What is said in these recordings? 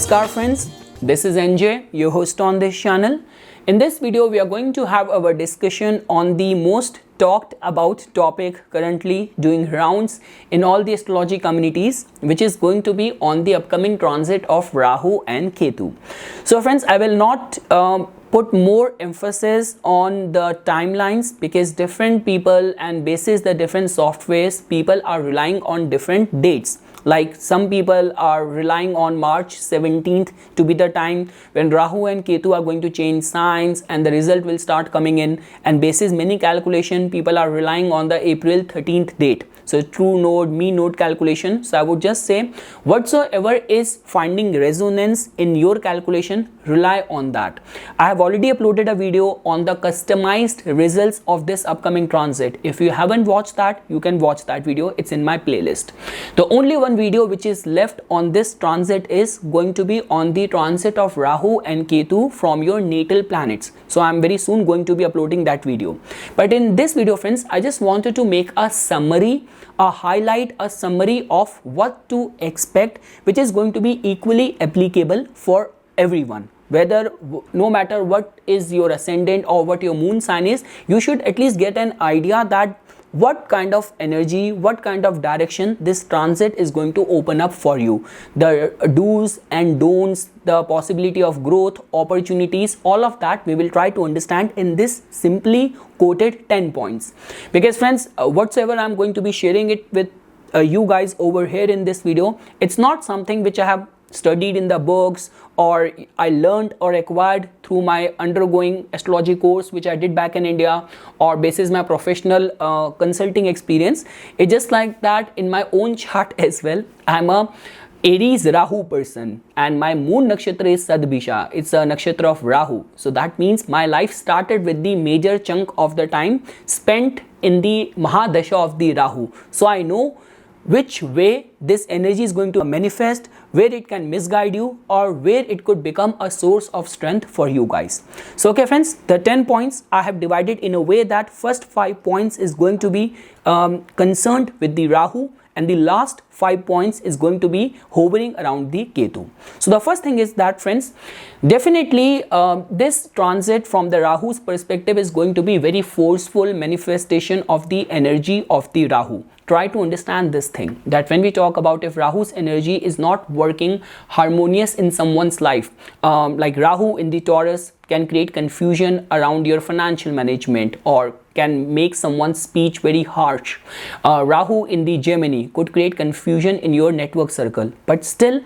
Namaskar friends, this is NJ, your host on this channel. In this video, we are going to have our discussion on the most talked about topic currently doing rounds in all the astrology communities, which is going to be on the upcoming transit of Rahu and Ketu. So friends, I will not put more emphasis on the timelines because different people and basis the different softwares, people are relying on different dates. Like some people are relying on March 17th to be the time when Rahu and Ketu are going to change signs and the result will start coming in, and basis many calculation people are relying on the April 13th date. So true node, mean node calculation. So I would just say whatsoever is finding resonance in your calculation, rely on that. I have already uploaded a video on the customized results of this upcoming transit. If you haven't watched that, you can watch that video. It's in my playlist. The only one video which is left on this transit is going to be on the transit of Rahu and Ketu from your natal planets. So I'm very soon going to be uploading that video. But in this video friends, I just wanted to make a summary, a highlight, a summary of what to expect, which is going to be equally applicable for everyone. Whether no matter what is your ascendant or what your moon sign is, you should at least get an idea that what kind of energy, what kind of direction this transit is going to open up for you. The do's and don'ts, the possibility of growth, opportunities, all of that we will try to understand in this simply quoted 10 points. Because friends, whatsoever I'm going to be sharing it with you guys over here in this video, it's not something which I have studied in the books or I learned or acquired through my undergoing astrology course which I did back in India, or basis my professional consulting experience. It's just like that in my own chart as well. I'm a Aries Rahu person and my moon nakshatra is Sadbisha. It's a nakshatra of Rahu. So that means my life started with the major chunk of the time spent in the Mahadasha of the Rahu. So I know which way this energy is going to manifest, where it can misguide you or where it could become a source of strength for you guys. So okay friends, the 10 points I have divided in a way that first 5 points is going to be concerned with the Rahu and the last 5 points is going to be hovering around the Ketu. So the first thing is that friends, definitely this transit from the Rahu's perspective is going to be very forceful manifestation of the energy of the Rahu. Try to understand this thing, that when we talk about if Rahu's energy is not working harmonious in someone's life, like Rahu in the Taurus can create confusion around your financial management or can make someone's speech very harsh. Rahu in the Gemini could create confusion in your network circle, but still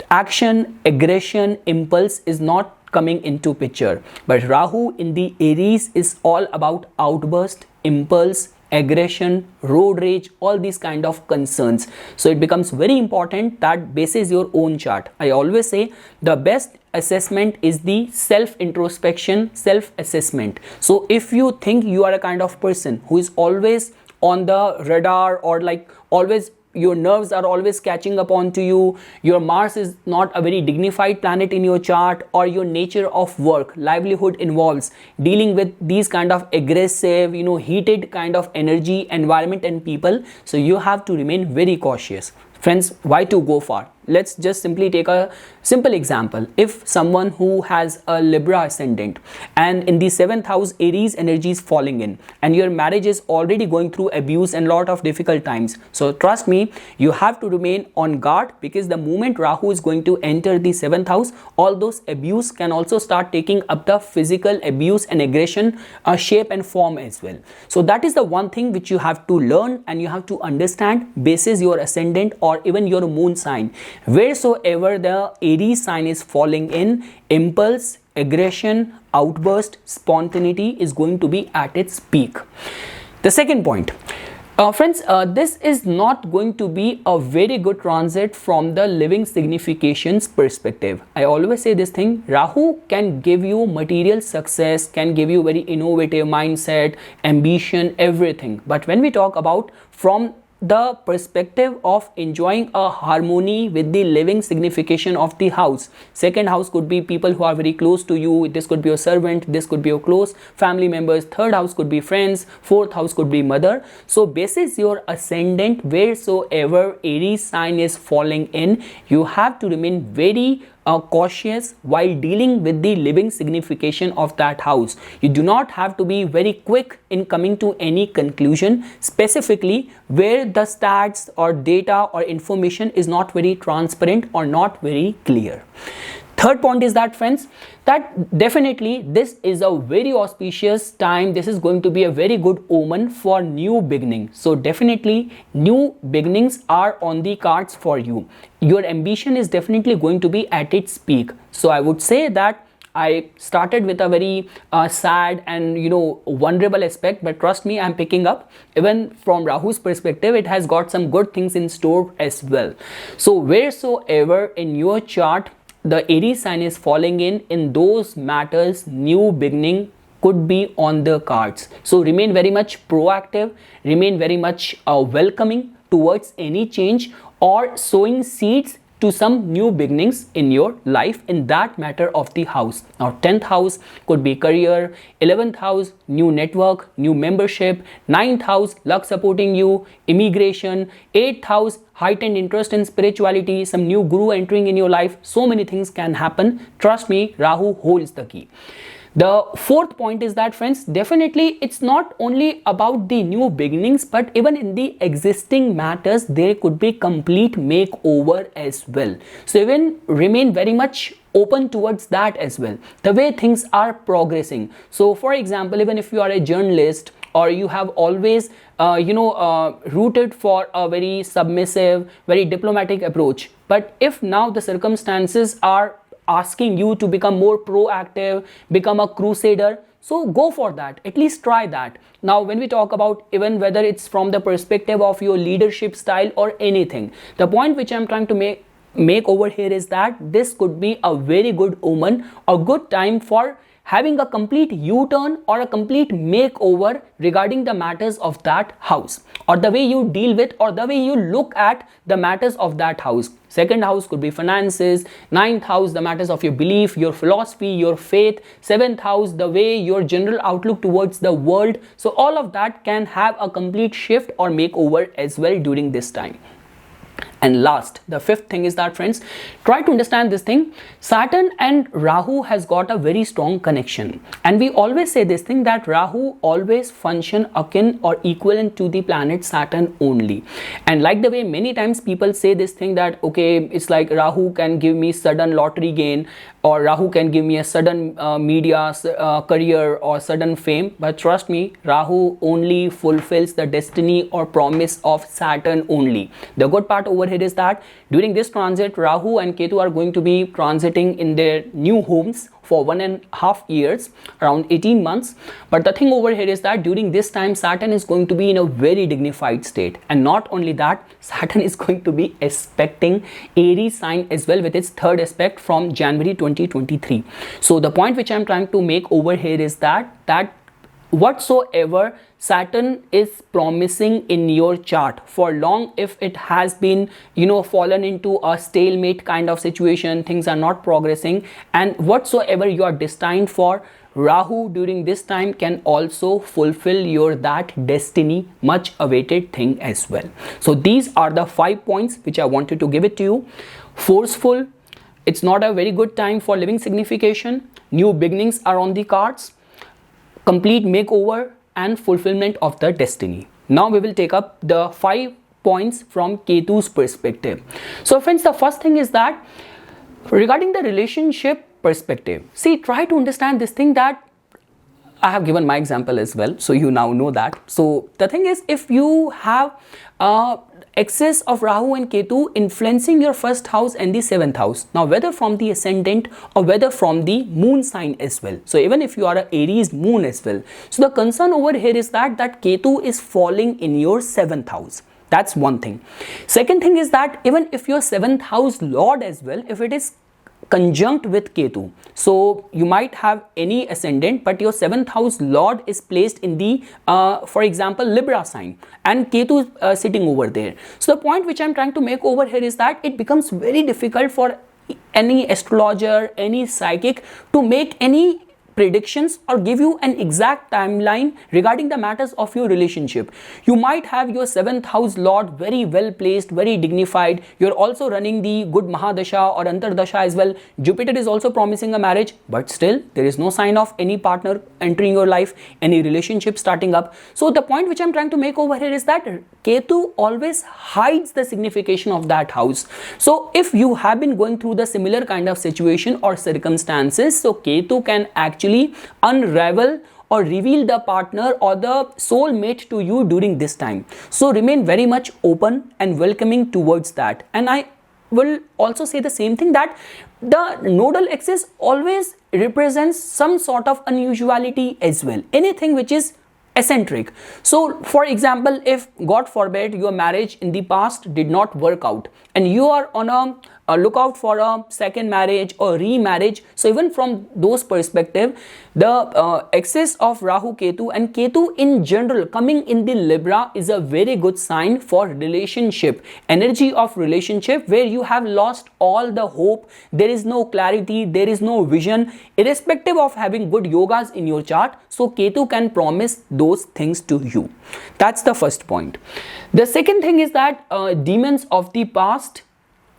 action, aggression, impulse is not coming into picture. But Rahu in the Aries is all about outburst, impulse, aggression, road rage, all these kind of concerns. So it becomes very important that basis your own chart. I always say the best assessment is the self introspection, self assessment. So if you think you are a kind of person who is always on the radar or like always your nerves are always catching up onto you, your Mars is not a very dignified planet in your chart, or your nature of work, livelihood involves dealing with these kind of aggressive, heated kind of energy, environment and people. So you have to remain very cautious. Friends, why to go far? Let's just simply take a simple example. If someone who has a Libra ascendant and in the 7th house Aries energy is falling in and your marriage is already going through abuse and lot of difficult times, so trust me, you have to remain on guard, because the moment Rahu is going to enter the 7th house, all those abuse can also start taking up the physical abuse and aggression shape and form as well. So that is the one thing which you have to learn and you have to understand basis your ascendant or even your moon sign. Wheresoever the Aries sign is falling in, impulse, aggression, outburst, spontaneity is going to be at its peak. The second point, friends, this is not going to be a very good transit from the living significations perspective. I always say this thing, Rahu can give you material success, can give you very innovative mindset, ambition, everything. But when we talk about from the perspective of enjoying a harmony with the living signification of the house. Second house could be people who are very close to you. This could be your servant, this could be your close family members. Third house could be friends, fourth house could be mother. So basis your ascendant, wheresoever Aries sign is falling in, you have to remain very cautious while dealing with the living signification of that house. You do not have to be very quick in coming to any conclusion, specifically where the stats or data or information is not very transparent or not very clear. Third point is that, friends, that definitely this is a very auspicious time. This is going to be a very good omen for new beginning. So definitely new beginnings are on the cards for you. Your ambition is definitely going to be at its peak. So I would say that I started with a very sad and vulnerable aspect, but trust me, I'm picking up. Even from Rahu's perspective, it has got some good things in store as well. So wheresoever in your chart the Aries sign is falling in those matters, new beginning could be on the cards. So remain very much proactive, remain very much welcoming towards any change or sowing seeds to some new beginnings in your life in that matter of the house. Now 10th house could be career, 11th house new network, new membership, 9th house luck supporting you, immigration, 8th house heightened interest in spirituality, some new guru entering in your life. So many things can happen. Trust me, Rahu holds the key. The fourth point is that, friends, definitely it's not only about the new beginnings, but even in the existing matters there could be complete makeover as well. So even remain very much open towards that as well, the way things are progressing. So for example, even if you are a journalist or you have always rooted for a very submissive, very diplomatic approach, but if now the circumstances are asking you to become more proactive, become a crusader, so go for that, at least try that. Now when we talk about even whether it's from the perspective of your leadership style or anything, the point which I'm trying to make over here is that this could be a very good omen, a good time for having a complete U-turn or a complete makeover regarding the matters of that house, or the way you deal with or the way you look at the matters of that house. Second house could be finances, 9th house the matters of your belief, your philosophy, your faith, 7th house the way your general outlook towards the world. So all of that can have a complete shift or makeover as well during this time. And last, the fifth thing is that, friends, try to understand this thing. Saturn and Rahu has got a very strong connection. And we always say this thing that Rahu always function akin or equivalent to the planet Saturn only. And like the way many times people say this thing that, okay, it's like Rahu can give me sudden lottery gain, or Rahu can give me a sudden media career or sudden fame. But trust me, Rahu only fulfills the destiny or promise of Saturn only. The good part over here is that during this transit, Rahu and Ketu are going to be transiting in their new homes for 1.5 years, around 18 months. But the thing over here is that during this time, Saturn is going to be in a very dignified state. And not only that, Saturn is going to be aspecting Aries sign as well with its third aspect from January 2023. So the point which I'm trying to make over here is that whatsoever Saturn is promising in your chart for long, if it has been fallen into a stalemate kind of situation, things are not progressing, and whatsoever you are destined for, Rahu during this time can also fulfill your that destiny, much awaited thing as well. So these are the 5 points which I wanted to give it to you. Forceful, it's not a very good time for living signification. New beginnings are on the cards. Complete makeover and fulfillment of the destiny. Now we will take up the 5 points from Ketu's perspective. So friends, the first thing is that regarding the relationship perspective, see, try to understand this thing that I have given my example as well, so you now know that. So the thing is, if you have excess of Rahu and Ketu influencing your first house and the 7th house, now whether from the ascendant or whether from the moon sign as well, so even if you are an Aries moon as well, so the concern over here is that Ketu is falling in your 7th house. That's one thing. Second thing is that even if your 7th house lord as well, if it is conjunct with Ketu, so you might have any ascendant, but your 7th house lord is placed in the for example Libra sign, and Ketu is sitting over there. So the point which I'm trying to make over here is that it becomes very difficult for any astrologer, any psychic to make any predictions or give you an exact timeline regarding the matters of your relationship. You might have your 7th house lord very well placed, very dignified. You're also running the good Mahadasha or Antardasha as well. Jupiter is also promising a marriage, but still there is no sign of any partner entering your life, any relationship starting up. So the point which I'm trying to make over here is that Ketu always hides the signification of that house. So if you have been going through the similar kind of situation or circumstances, so Ketu can actually unravel or reveal the partner or the soulmate to you during this time. So remain very much open and welcoming towards that. And I will also say the same thing, that the nodal axis always represents some sort of unusuality as well, anything which is eccentric. So for example, if God forbid your marriage in the past did not work out and you are on a lookout for a second marriage or remarriage, so even from those perspective, the axis of Rahu Ketu and Ketu in general coming in the Libra is a very good sign for relationship, energy of relationship, where you have lost all the hope, there is no clarity, there is no vision, irrespective of having good yogas in your chart. So Ketu can promise those things to you. That's the first point. The second thing is that demons of the past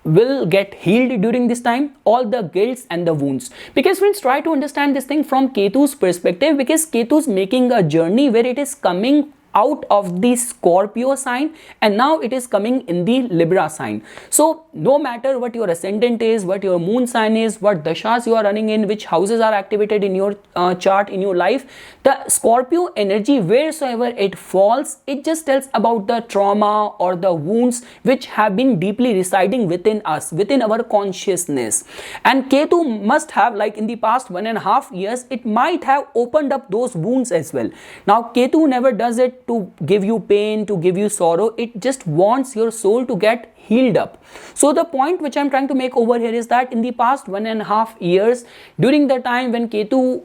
will get healed during this time, all the guilts and the wounds. Because friends, try to understand this thing from Ketu's perspective, because Ketu's making a journey where it is coming out of the Scorpio sign and now it is coming in the Libra sign. So no matter what your ascendant is, what your moon sign is, what dashas you are running in, which houses are activated in your chart, in your life, the Scorpio energy, wheresoever it falls, it just tells about the trauma or the wounds which have been deeply residing within us, within our consciousness. And Ketu must have, like in the past 1.5 years, it might have opened up those wounds as well. Now Ketu never does it to give you pain, to give you sorrow. It just wants your soul to get healed up. So the point which I'm trying to make over here is that in the past 1.5 years, during the time when Ketu,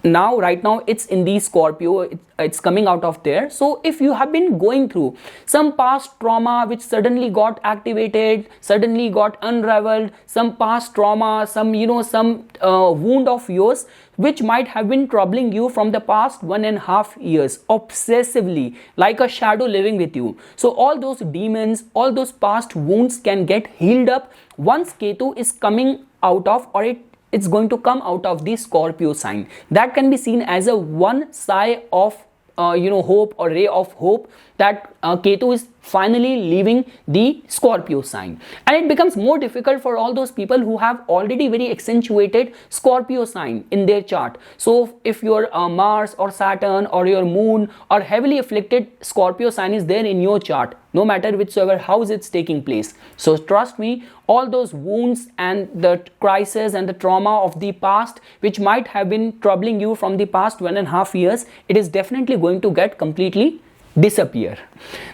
right now it's in the Scorpio, it's coming out of there. So if you have been going through some past trauma which suddenly got activated, suddenly got unraveled, some past trauma, some wound of yours which might have been troubling you from the past 1.5 years obsessively, like a shadow living with you. So all those demons, all those past wounds can get healed up once Ketu is coming out of, or it's going to come out of the Scorpio sign. That can be seen as a one sigh of hope or ray of hope, that Ketu is finally leaving the Scorpio sign. And it becomes more difficult for all those people who have already very accentuated Scorpio sign in their chart. So if your Mars or Saturn or your moon or heavily afflicted Scorpio sign is there in your chart, no matter whichever house it's taking place, so trust me, all those wounds and the crisis and the trauma of the past which might have been troubling you from the past 1.5 years, it is definitely going to get completely disappear.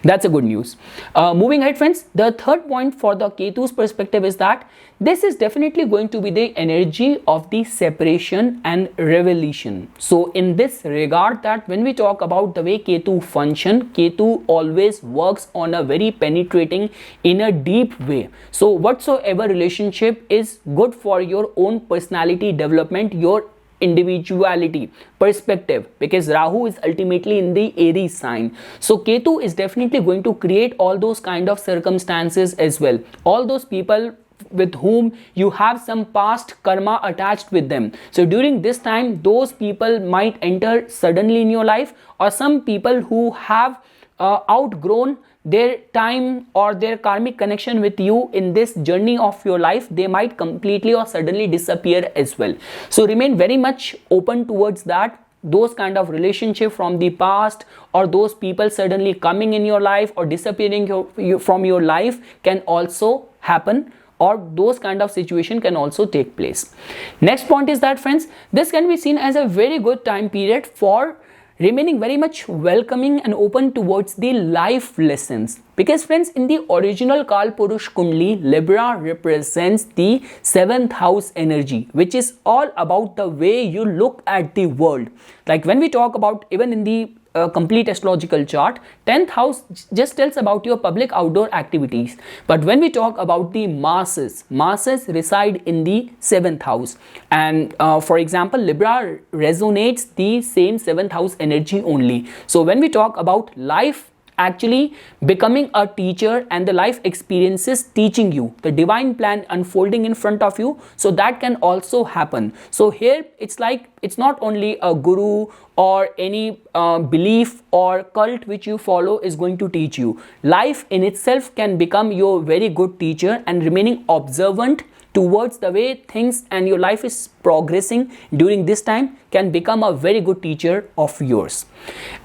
That's a good news. Moving ahead, friends, the third point for the Ketu's perspective is that this is definitely going to be the energy of the separation and revelation. So in this regard, that when we talk about the way Ketu function, Ketu always works on a very penetrating, in a deep way. So whatsoever relationship is good for your own personality development, your individuality perspective, because Rahu is ultimately in the Aries sign. So Ketu is definitely going to create all those kind of circumstances as well. All those people with whom you have some past karma attached with them. So during this time, those people might enter suddenly in your life, or some people who have outgrown their time or their karmic connection with you in this journey of your life, they might completely or suddenly disappear as well. So remain very much open towards that. Those kind of relationship from the past, or those people suddenly coming in your life or disappearing from your life can also happen, or those kind of situation can also take place. Next point is that, friends, this can be seen as a very good time period for remaining very much welcoming and open towards the life lessons. Because friends, in the original Kalpurush Kundli, Libra represents the 7th house energy, which is all about the way you look at the world. Like when we talk about, even in the complete astrological chart. 10th house just tells about your public outdoor activities. But when we talk about the masses reside in the 7th house. And for example, Libra resonates the same 7th house energy only. So when we talk about life actually becoming a teacher and the life experiences teaching you, the divine plan unfolding in front of you, so that can also happen. So here it's like, it's not only a guru or any belief or cult which you follow is going to teach you. Life in itself can become your very good teacher, and remaining observant towards the way things and your life is progressing during this time can become a very good teacher of yours.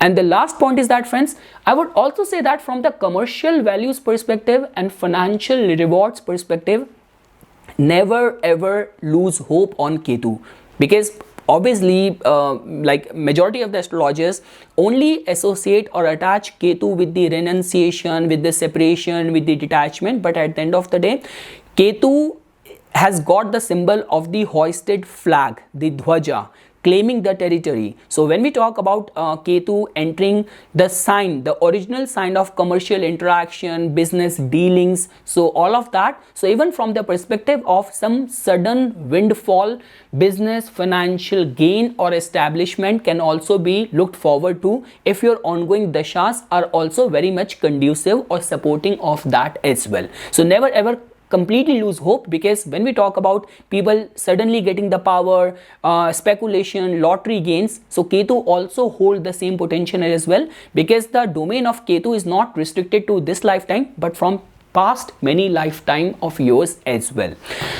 And the last point is that, friends, I would also say that from the commercial values perspective and financial rewards perspective, never ever lose hope on Ketu, because obviously like majority of the astrologers only associate or attach Ketu with the renunciation, with the separation, with the detachment. But at the end of the day, Ketu has got the symbol of the hoisted flag, the dhwaja, claiming the territory. So when we talk about Ketu entering the sign, the original sign of commercial interaction, business dealings, so all of that, so even from the perspective of some sudden windfall, business, financial gain or establishment can also be looked forward to if your ongoing dashas are also very much conducive or supporting of that as well. So never ever completely lose hope, because when we talk about people suddenly getting the power, speculation, lottery gains, so Ketu also hold the same potential as well, because the domain of Ketu is not restricted to this lifetime but from past many lifetime of yours as well.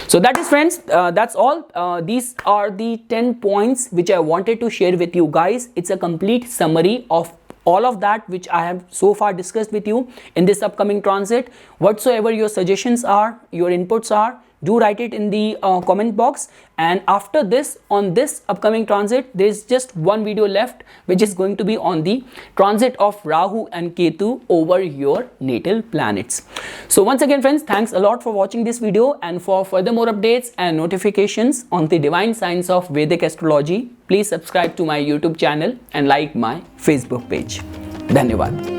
So that is, friends, that's all. These are the 10 points which I wanted to share with you guys. It's a complete summary of all of that which I have so far discussed with you in this upcoming transit. Whatsoever your suggestions are, your inputs are, do write it in the comment box. And after this, on this upcoming transit, there is just one video left, which is going to be on the transit of Rahu and Ketu over your natal planets. So once again, friends, thanks a lot for watching this video, and for further more updates and notifications on the divine science of Vedic astrology, please subscribe to my YouTube channel and like my Facebook page. Dhanyavad.